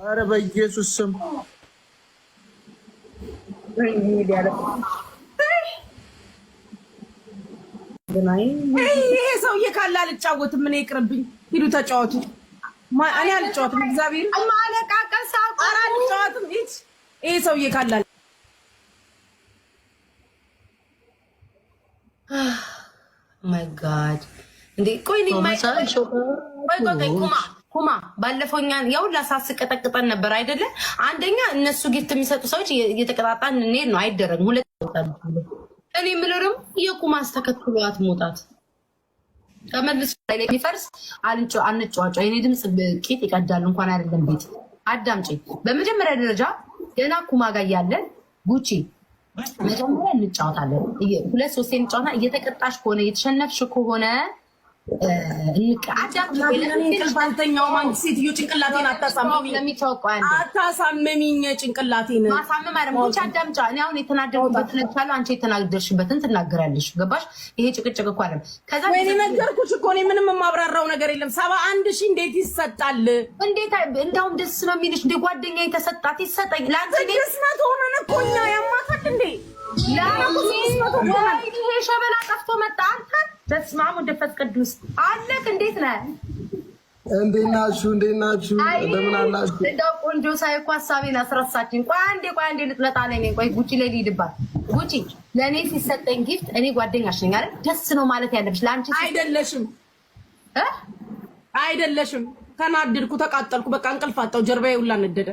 ኧረ በኢየሱስ ስም ይሄ ሰውዬ ካለ አልጫወትም። ምን ይቅርብኝ። ሂዱ ተጫወቱ። እኔ አልጫወትም። እግዚአብሔር ማለቃቀስ ኧረ አልጫወትም። ይሄ ሰውዬ ካለ ማይ ጋድ እንዴ! ቆይ ኩማ ባለፈውኛን ያው ላሳስቀጠቅጠን ነበር አይደለ? አንደኛ እነሱ ጊፍት የሚሰጡ ሰዎች እየተቀጣጣን እንሄድ ነው። አይደረግም። ሁለት እኔ የምለው ደግሞ የኩማ አስተከትሏት መውጣት ተመልሶ ላይ የሚፈርስ አንጫዋጫ የኔ ድምፅ ቂጥ ይቀዳል። እንኳን አይደለም ቤት አዳምጪ። በመጀመሪያ ደረጃ ገና ኩማ ጋር ያለን ጉቺ መጀመሪያ እንጫወታለን። ሁለት ሶስት እንጫወታ። እየተቀጣሽ ከሆነ እየተሸነፍሽ ከሆነ እንቀልባልተኛው ማንቺ ሴትዮ ጭንቅላቴን አታሳምሚኝ። ጭንቅላቴን ማሳመም አይደለም። ጉቺ አዳምጫ። እኔ አሁን የተናደርኩበትን እልሻለሁ፣ አንቺ የተናደርሽበትን ትናገራለሽ። ገባሽ? ይሄ ጭቅጭቅ እኮ አይደለም። ከዛ ወይኔ ነገርኩሽ እኮ እኔ ምንም የማብራራው ነገር የለም። 71 ሺህ እንዴት ይሰጣል? እንዴት እንደውም ደስ ነው የሚልሽ። እንደ ጓደኛ የተሰጣት ይሰጠኝ ለአንቺ ደስ ነው ሆነን እኮ እኛ ያማታል እንዴ ይሄ ሸበላ ጠፍቶ መጣ። አንተ ተስማሙ ደፈት ቅዱስ አለክ። እንዴት ነህ? እንዴት ናችሁ? እንደምን አላችሁ? እንደው ቆንጆ ሳይ እኮ ሀሳቤን አስረሳችኝ። ቆይ አንዴ ልጥለጣ ነኝ። ቆይ ጉቺ ላይ ልሂድባት። ጉቺ ለእኔ ሲሰጠኝ ጊፍት እኔ ጓደኛሽ ነኝ አይደል? ደስ ነው ማለት ያለብሽ። ለአንቺ አይደለሽም። ተናደድኩ፣ ተቃጠልኩ፣ በቃ እንቅልፍ አጣሁ። ጀርባዬ ሁላ ነደደ።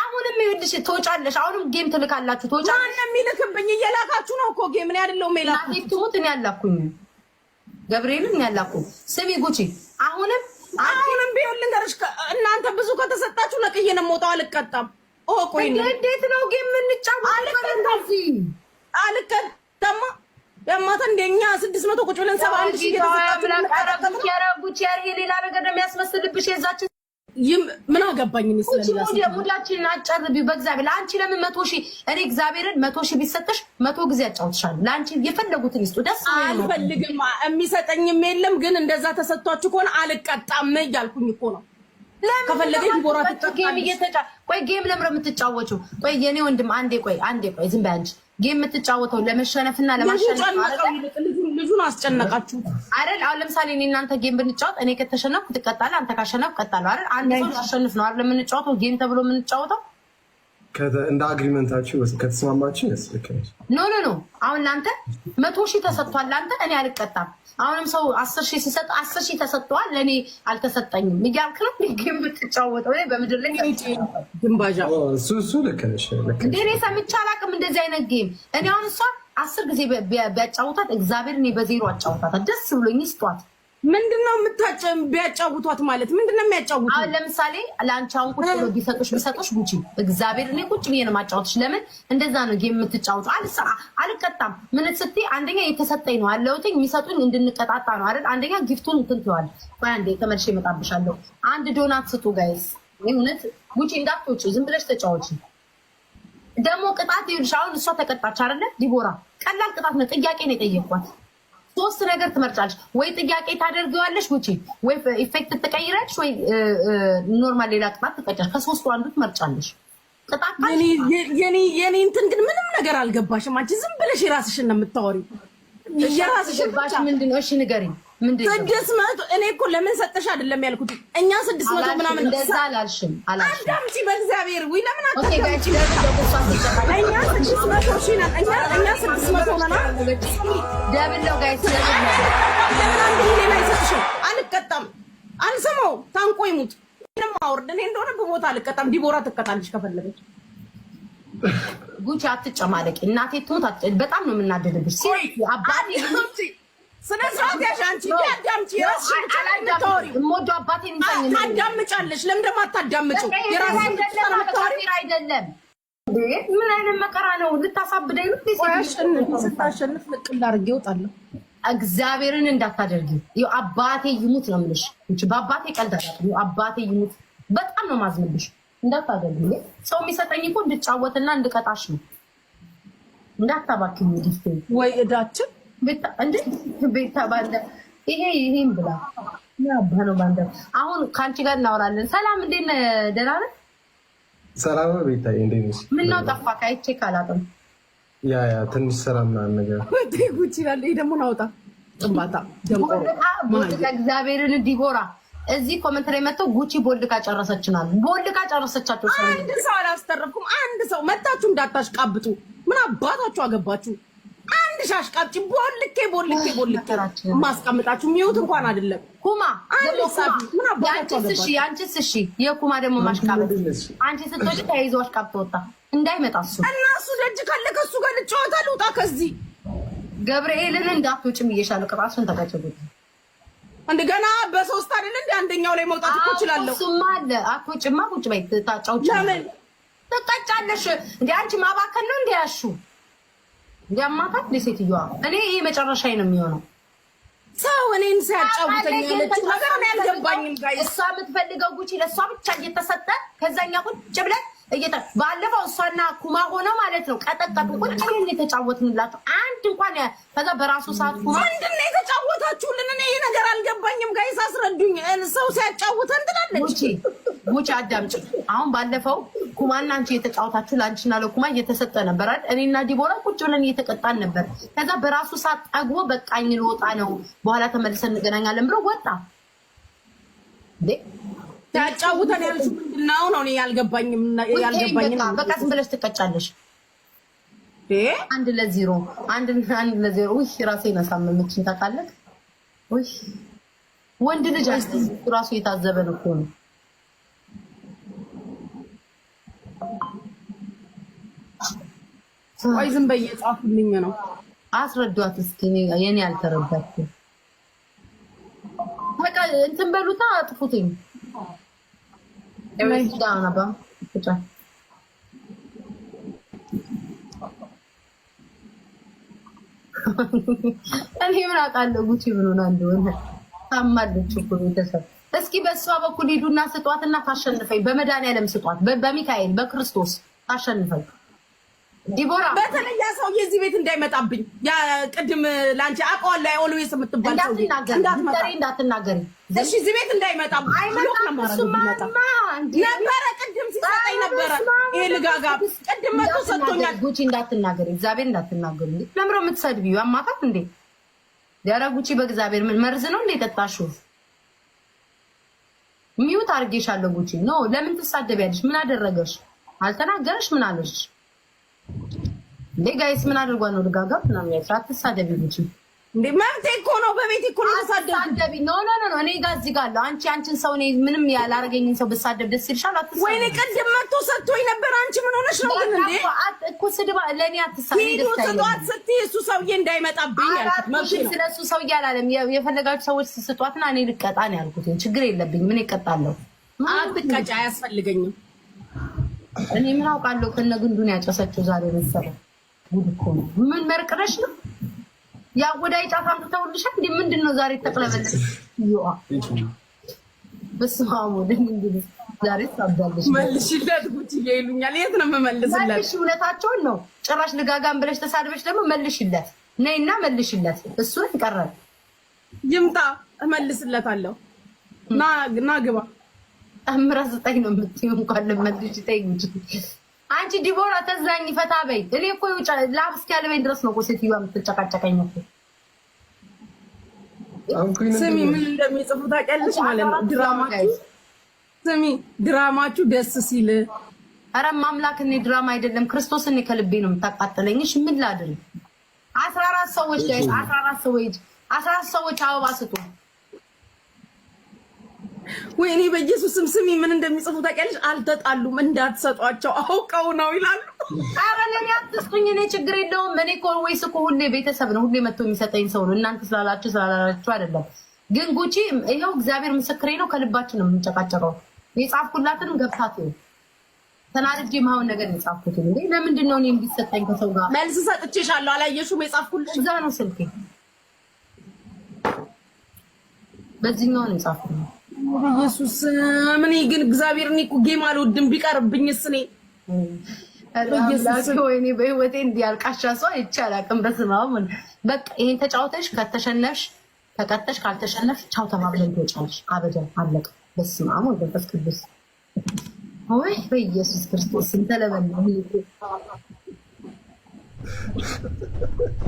አሁንም ይኸውልሽ ትወጫለሽ። አሁንም ጌም ትልካላችሁ። ትወጫለሽ። ማን የሚልክብኝ? እየላካችሁ ነው እኮ ጌም። እኔ አይደለሁም የላኩት። ትሙት እኔ ያላኩኝ ገብርኤልን እኔ ያላኩኝ። ስሚ ጉቺ፣ አሁንም ቢሆን ልንገርሽ፣ እናንተ ብዙ ከተሰጣችሁ ነቅዬ ነው የምወጣው። አልቀጣም። ቆይ እንዴት ነው ጌም የምንጫወተው? አልቀጣማ የማታ እንደኛ 600 ቁጭ ብለን 71 ሺህ ጉቺ፣ ሌላ ነገር ነው የሚያስመስልብሽ የዛችን ምን አገባኝ? ሙላችንን አጨርቢው በእግዚአብሔር። ለአንቺ ለምን 100 ሺህ እኔ እግዚአብሔርን 100 ሺህ ቢሰጥሽ 100 ጊዜ አጫውትሻለሁ። ለአንቺ የፈለጉትን ይስጡ። ደስ አልፈልግም። የሚሰጠኝም የለም። ግን እንደዛ ተሰጥቷችሁ ከሆነ አልቀጣም እያልኩኝ እኮ ነው። ከፈለገኝ ዲቦራ ጌም ቆይ ጌም ለምን የምትጫወቹው? ቆይ የኔ ወንድም አንዴ ቆይ ዝም በይ አንቺ። ጌም የምትጫወተው ለመሸነፍና ለማሸነፍ ልጁን አስጨነቃችሁ አይደል? አሁን ለምሳሌ እኔ እናንተ ጌም ብንጫወት እኔ ከተሸነፍኩ ትቀጣለህ፣ አንተ ካሸነፍክ እቀጣለሁ አይደል? አንድ ሰው ያሸንፍ ነው አይደል የምንጫወተው ጌም ተብሎ የምንጫወተው። እንደ አግሪመንታችሁ ከተስማማችሁ ያስልከኝ። ኖ አሁን ለአንተ 100 ሺህ ተሰጥቷል። ለአንተ እኔ አልቀጣም። አሁንም ሰው 10 ሺህ ሲሰጥ 10 ሺህ ተሰጥቷል፣ ለእኔ አልተሰጠኝም እያልክ ነው ጌም ብትጫወተው። በምድር ላይ ግንባዣ እሱ ልክ ነሽ። እንደ እኔ ሰምቼ አላውቅም እንደዚህ አይነት ጌም። እኔ አሁን እሷ 10 ጊዜ ቢያጫውታት እግዚአብሔር እኔ በዜሮ አጫውታታል። ደስ ብሎኝ ስጧት። ምንድነው ቢያጫውቷት ማለት ምንድነው የሚያጫውቱት? አሁን ለምሳሌ ለአንቺ አሁን ቁጭ ብሎ ቢሰጡሽ ጉቺ እግዚአብሔር እኔ ቁጭ ብዬ ነው የማጫውትሽ። ለምን እንደዛ ነው ጌም የምትጫወቱ? አልቀጣም። ምን ስትይ አንደኛ የተሰጠኝ ነው አለውት የሚሰጡኝ እንድንቀጣጣ ነው አይደል? አንደኛ ጊፍቱን እንትን ትይዋል። ቆይ አንዴ ተመልሼ እመጣብሻለሁ። አንድ ዶናት ስጡ ጋይስ። እውነት ጉቺ እንዳትወጪ ዝም ብለሽ ተጫወቺ። ደግሞ ቅጣት ይልሽ። አሁን እሷ ተቀጣች አይደለ? ዲቦራ ቀላል ቅጣት ነው። ጥያቄ ነው የጠየቅኳት። 3 ነገር ትመርጫለሽ። ወይ ጥያቄ ታደርጊዋለሽ ጉቺ፣ ወይ ኢፌክት ትቀይራለሽ፣ ወይ ኖርማል ሌላ ቅጣት ትቀጫለሽ። ከ3ቱ አንዱ ትመርጫለሽ። ቅጣት የኔ እንትን ግን ምንም ነገር አልገባሽም። አንቺ ዝም ብለሽ የራስሽን ነው የምታወሪው። የራስሽን ባሽ ምንድነው? እሺ ንገሪኝ። ምንድነው 600? እኔ እኮ ለምን ሰጠሽ አይደለም ያልኩት። እኛ 600 ምናምን እንደዛ አላልሽም። አዳምጪ በእግዚአብሔር። ወይ ለምን ኦኬ ጋይስ እኛ 600 ሺህ ነን። እኛ 600 ነን። ደብል ነው ጋይስ። ለምን አንድ ሌላ አይሰጥሽም? አልቀጣም። አልሰማው ታንቆ ይሙት። ምንም አውርድ። እኔ እንደሆነ በቦታ አልቀጣም። ዲቦራ ትቀጣለች ከፈለገች። ጉቺ አትጨማለቂ። እናቴ ትሞት። በጣም ነው የምናደድብሽ። ሲሪየስ አባቴ ስነ ስርዓት ያሽ አንቺ አዳምጪ። የራስሽን እሞዶ አባቴን ይዘኝ ታዳምጫለሽ። ለምን ደግሞ አታዳምጪው? የራስሽን አይደለም። ምን አይነት መከራ ነው? ልታሳብደኝ ነው? ስታሸንፍ ልቅል አድርጌ እወጣለሁ። እግዚአብሔርን እንዳታደርጊ። ይኸው አባቴ ይሙት ነው የምልሽ። በአባቴ ቀልድ አታውቅም። አባቴ ይሙት። በጣም ነው ማዝንብሽ። እንዳታደርጊ። ሰው የሚሰጠኝ እኮ እንድጫወትና እንድቀጣሽ ነው። እንዳታባክኝ። ዲስቴ ወይ እዳችን ቤታ ባለ ይሄን ብላ ያባነው ባንደ አሁን ካንቺ ጋር እናወራለን። ሰላም እንዴት ነህ? ደህና ነህ? ሰላም ነው ቤታዬ፣ እንዴት ነሽ? ምን ነው ጠፋህ? አይቼ ካላጥም ያ ትንሽ ሰላም ምናምን ነገር ጉቺ ይላል። ይሄ ደግሞ ናውጣ ጥንባታ ደምቆ እግዚአብሔርን ዲቦራ እዚህ ኮሜንት ላይ መጥተው ጉቺ ቦልድካ ጨረሰችናል። ቦልድካ ጨረሰቻቸው። አንድ ሰው አላስተረፍኩም። አንድ ሰው መታችሁ እንዳታሽቃብጡ። ምን አባታችሁ አገባችሁ? አንድ ሻሽቃብጪ ቦልኬ ማስቀምጣችሁ ሚውት እንኳን አይደለም። ኩማ ምን አባታችሁ አገባችሁ? ያንቺስ እሺ፣ የኩማ ደግሞ ማሽቃበጥ አንቺ ስትወጪ ተያይዘው አሽቃብጦ ወጣ እንዳይመጣ እሱ እና እሱ ደጅ ካለ ከሱ ጋር ልጫወታ ልውጣ ከዚህ ገብርኤልን እንዳትወጪም እየሻለሁ ቅጣቱን ተቀጭቡት እንደገና በሶስት አይደል እንደ አንደኛው ላይ መውጣት እኮ እችላለሁ። እሱማ አለ አትወጪማ ቁጭ በይ ታጫውጪ ለምን ተቀጫለሽ እንዴ? አንቺ ማባከን ነው እንዴ? ያሹ ያማታት ለሴትዮዋ እኔ ይሄ መጨረሻዬ ነው የሚሆነው። ሰው እኔን ሲያጫውተኝ ያለች ነገር ነው ያልገባኝም። ጋይ እሷ የምትፈልገው ጉቺ ለእሷ ብቻ እየተሰጠ ከዛኛ ቁጭ ብለን ባለፈው እሷና ኩማ ሆነ ማለት ነው ቀጠቀጡ። ቁጭ ብለን የተጫወትንላቸው አንድ እንኳን ከዛ በራሱ ሰዓት ኩማ ምንድን ነው የተጫወታችሁልን? እኔ ይሄ ነገር አልገባኝም። ጋይስ አስረዱኝ። ሰው ሲያጫውተን ትላለች ጉቺ አዳምጪ። አሁን ባለፈው ኩማና አንቺ የተጫወታችሁ ለአንቺና ለኩማ እየተሰጠ ነበር አይደል? እኔና ዲቦራ ቁጭ ብለን እየተቀጣን ነበር። ከዛ በራሱ ሰዓት ጠግቦ በቃኝ ልወጣ ነው በኋላ ተመልሰን እንገናኛለን ብሎ ወጣ። ያጫውተን ያልሽ ምንድነው ነው? እኔ ያልገባኝም በቃ ዝም ብለሽ ትቀጫለሽ። አንድ ለዜሮ ውይ ራሴን አሳመመችኝ ታውቃለህ። ውይ ወንድ ልጅ ራሱ የታዘበን እኮ ነው። ወይ ዝም በይ የጻፉልኝ ነው። አስረዷት እስኪ የኔ አልተረዳችም። በቃ እንትን በሉታ አጥፉትኝ። እኔ ምን አውቃለሁ ጉቺ ምን ሆና እንደሆነ ታማለች እኮ ቤተሰብ። እስኪ በእሷ በኩል ሂዱና ስጧትና ታሸንፈኝ። በመድኃኒዓለም ስጧት፣ በሚካኤል በክርስቶስ ታሸንፈኝ። ዲቦራ በተለይ ያ ሰው የዚህ ቤት እንዳይመጣብኝ። ያ ቅድም ላንቺ አውቀዋለሁ ኦልዌይስ የምትባል ሰው እንዳትናገሪ እሺ። እዚህ ቤት እንዳይመጣ ነበረ ቅድም ሲሰጠኝ ነበረ። ይሄ ልጋጋ ቅድም መቶ ሰጥቶኛል። ጉቺ እንዳትናገሪ፣ እግዚአብሔር እንዳትናገሪ። ለምሮ የምትሰድቢው አማታት እንዴ? ዳራ ጉቺ በእግዚአብሔር ምን መርዝ ነው እንዴ ጠጣሽው? ሚውት አድርጌሻለሁ ጉቺ። ኖ ለምን ትሳደቢያለሽ? ምን አደረገሽ? አልተናገረሽ? ምን አለሽ? ጋይስ ምን አድርጓ ነው ልጋጋ ምናምን ያልሻት? አትሳደቢ ጉቺ እንዴ መብቴ እኮ ነው። በቤቴ እኮ ነው ተሳደቢ። ኖ እኔ ጋር እዚህ ጋር አለው። አንቺን ሰው እኔ ምንም ያላረገኝን ሰው ብሳደብ ደስ ይልሻል? አትሳደቢ። ወይኔ ቅድም መጥቶ ሰጥቶኝ ነበር። አንቺ ምን ሆነሽ ነው ግን እንዴ? እኮ ስድባ ለኔ አትሳደቢ። ሂዱ ስጧት ስትይ እሱ ሰውዬ እንዳይመጣብኝ ያልኩት መብቴ ነው። ስለሱ ሰውዬ አላለም። የፈለጋችሁ ሰዎች ስጧትና እኔ ልቀጣ ነው ያልኩት። ችግር የለብኝም። ምን ይቀጣለሁ? አትቀጫ፣ አያስፈልገኝም። እኔ ምን አውቃለሁ? ከነግንዱን ያጨሰችው ዛሬ መሰለ ጉድ እኮ ነው። ምን መርቅረሽ ነው? ያ ወዳይ ጫፍ አምጥተውልሻል እንዴ? ምንድነው ዛሬ ተቀለበለሽ? ይዋ በስማሙ እንግዲህ ዛሬ ታባለሽ። መልሽለት ጉቺ ይሉኛል። የት ነው የምመልስለት? መልሽ እውነታቸውን ነው። ጭራሽ ልጋጋም ብለሽ ተሳድበሽ ደግሞ መልሽለት። ነይና መልሽለት። እሱ ይቀራል። ይምጣ እመልስለታለሁ። ና ግባ አምራስ ጣይ ነው የምትይው። እንኳን ለመልሽ ታይ ጉቺ አንቺ ዲቦራ ተዛኝ ፈታ በይ። እኔ እኮ ላብስ ያለበኝ ድረስ ነው እኮ ሴትዮዋ የምትጨቃጨቀኝ እኮ። ስሚ ምን እንደሚጽፉ ታውቂያለሽ ማለት ነው። ድራማችሁ ደስ ሲል ኧረ ማምላክ እኔ ድራማ አይደለም ክርስቶስ እኔ ከልቤ ነው የምታቃጥለኝ። እሺ ምን ላድርግ? 14 ሰዎች ጋይስ 14 ሰዎች አበባ ስጡ። ወይኔ በኢየሱስም ስሚ ምን እንደሚጽፉ ታውቂያለሽ? አልተጣሉም እንዳትሰጧቸው አውቀው ነው ይላሉ። ኧረ ለኔ አትስጡኝ። እኔ ችግር የለውም። እኔ እኮ ወይስ እኮ ሁሌ ቤተሰብ ነው፣ ሁሌ መጥቶ የሚሰጠኝ ሰው ነው። እናንተ ስላላችሁ አይደለም። ግን ጉቺ ይኸው እግዚአብሔር ምስክሬ ነው፣ ከልባችን ነው የምንጨቃጨቀው። የጻፍኩላትንም ገብታት ነው ተናድጄ ማውን ነገር የጻፍኩት እንዴ። ለምንድን ነው እኔ እንዲሰጠኝ ከሰው ጋር መልስ ሰጥቼሻለሁ። አላየሽውም? የጻፍኩልሽ እዛ ነው ስልኬ፣ በዚህኛው ነው የጻፍኩት። ኢየሱስ ምን ግን እግዚአብሔር እኔ እኮ ጌም አልወድም። ቢቀርብኝስ እኔ ኢየሱስ ወይኔ በህይወቴ እንዲያልቃሻ ሰው አይቻል አቅም በስማው። በቃ ይሄን ተጫውተሽ ከተሸነፍሽ ተቀጠሽ ካልተሸነፍሽ ቻው ተባብለን ትወጫለሽ። አበደን አለቀ። በስመ አብ ወወልድ ወመንፈስ ቅዱስ። ወይ በኢየሱስ ክርስቶስ እንተለበለ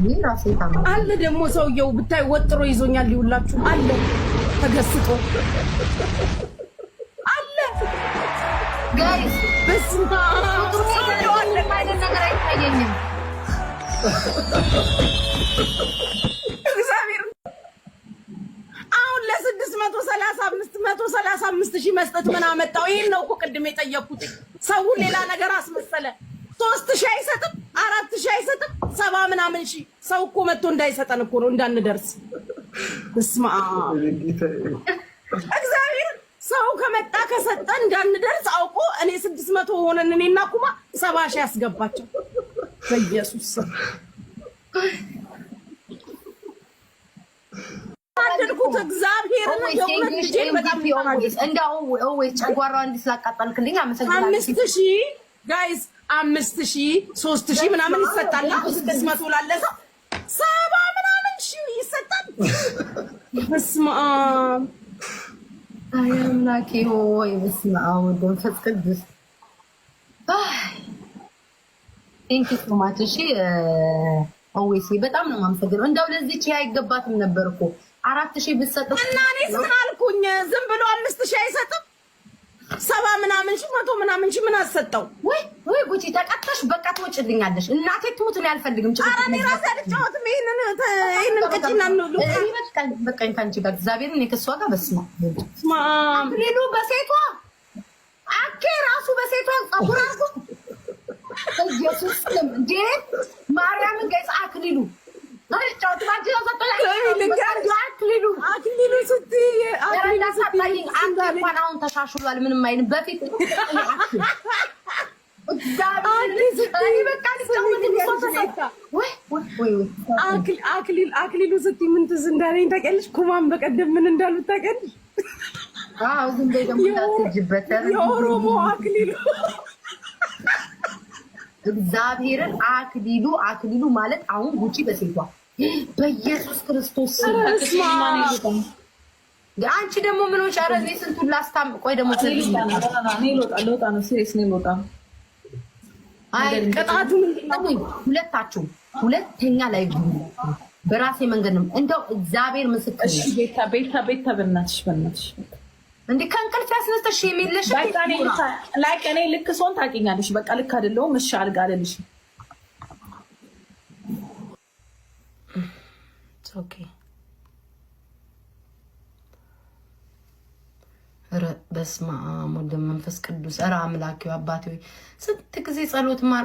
ይህ ራሴ ታማ አለ ደግሞ ሰውየው ብታይ ወጥሮ ይዞኛል። ይውላችሁ አለ ተገስጦ አለ ጋይስ በስመ አብ ሰውየው አለ ማለት ነገር አይታየኝም። እግዚአብሔር አሁን ለ635 ሺህ መስጠት ምን አመጣው? ይሄን ነው እኮ ቅድም የጠየኩት። ሰው ሌላ ነገር አስመሰለ። 3000 አይሰጥም፣ 4000 አይሰጥም፣ 70 ምናምን ሺህ ሰው እኮ መጥቶ እንዳይሰጠን እኮ ነው እንዳንደርስ። በስመ አብ እግዚአብሔር ሰው ከመጣ ከሰጠ እንዳንደርስ አውቆ እኔ 600 ሆነን እኔና ኩማ 70 ሺህ ያስገባቸው በኢየሱስ አደርኩት። እግዚአብሔር ነው የእውነት ልጄ በጣም እንደው ወይ ጨጓራ እንዲህ ስላቃጠልክልኝ አመሰግናለሁ። 5000 ጋይስ 5000 3000 ምናምን ይሰጣል። 600 ላለሰ 70 ምናምን ሺህ ይሰጣል። በስመ አብ አይ አምላኬ ሆይ በስመ አብ ወወልድ ወመንፈስ ቅዱስ። ቴንክ ዩ ሶ ማች። እሺ ኦዌሲ በጣም ነው የማመሰግነው። እንደው ለዚህች አይገባትም ነበር እኮ 4000 ብትሰጥ እና እኔስ ምን አልኩኝ? ዝም ብሎ 5000 አይሰጥም። 70 ምናምን ሺህ 100 ምናምን ሺህ ምን አሰጠው? ወይ ጉቺ ተቀጣሽ። በቃ ትወጪልኛለሽ። እናቴ ትሙት ነው አልፈልግም። ኧረ እኔ ራሴ አልጫወትም። ይሄንን ቅጭና ነው በቃኝ ካንቺ ጋር እግዚአብሔርን እኔ ከእሷ ጋር በስመ አብ ሌሉ በሴቷ አኬ ራሱ በሴቷ ጸጉር አልኩ ኢየሱስ ስም እንዴ ማርያምን ጋይስ አክሊሉ አክሊሉ ስትይ አሁን ተሻሽሏል። ምንም አይልም። በፊት አክሊሉ ስትይ ምን ትዝ እንዳለኝ ታውቂያለሽ? ኩማን በቀደም ምን እንዳሉት ታውቂያለሽ? ዝም በይ ደግሞ እንዳትሄጂበት የኦሮሞ አክሊሉ እግዚአብሔርን አክሊሉ ማለት አሁን ጉቺ በሴቷ በኢየሱስ ክርስቶስ አንቺ ደግሞ ምን ሆነሽ? ኧረ እኔ ስንቱን ላስታም። ቆይ ደግሞ ልወጣ ነው። ሲሪየስ ነው ልወጣ። አይ ቅጣቱ ምንድነው? ሁለታችሁ ሁለተኛ ላይ በራሴ መንገድ ነው እንደው እግዚአብሔር ምስክር። እሺ ቤታ በእናትሽ እንዴ ከእንቅልፍ ያስነስተሽ የሚልሽ ላይክ እኔ ልክ ሰውን ታውቂኛለሽ። በቃ ልክ አይደለሁም። እሺ አልጋ አይደልሽ። ኦኬ ኧረ በስመ አብ ወወልድ ወመንፈስ ቅዱስ። ኧረ አምላኬ አባቴ ስንት ጊዜ ጸሎት ማር